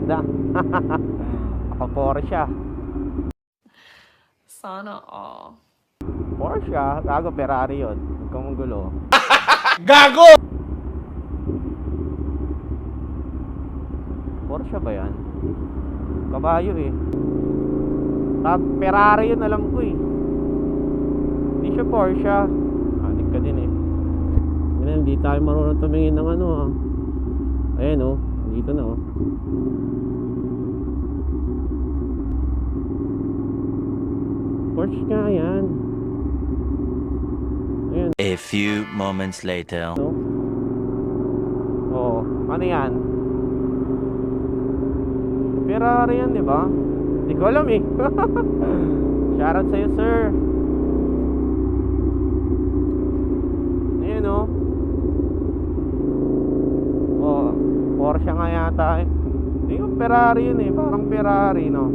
ganda. Ako Porsche. Sana all. Porsche, gago Ferrari yun. Huwag kang magulo. Gago! Porsche ba yan? Kabayo eh. Ferrari yun, alam ko eh. Hindi siya Porsche. Adik ka din eh. Yan, hindi tayo marunong tumingin ng ano ah. Ayan oh, dito na oh. Porsche nga yan. Ayan. A few moments later. No? Oo, ano yan? Ferrari yan, di ba? Hindi ko alam eh. Shoutout sa'yo, sir. Ayan oh. Oh, Porsche nga yata eh. Hindi ko Ferrari yun eh. Parang Ferrari, no?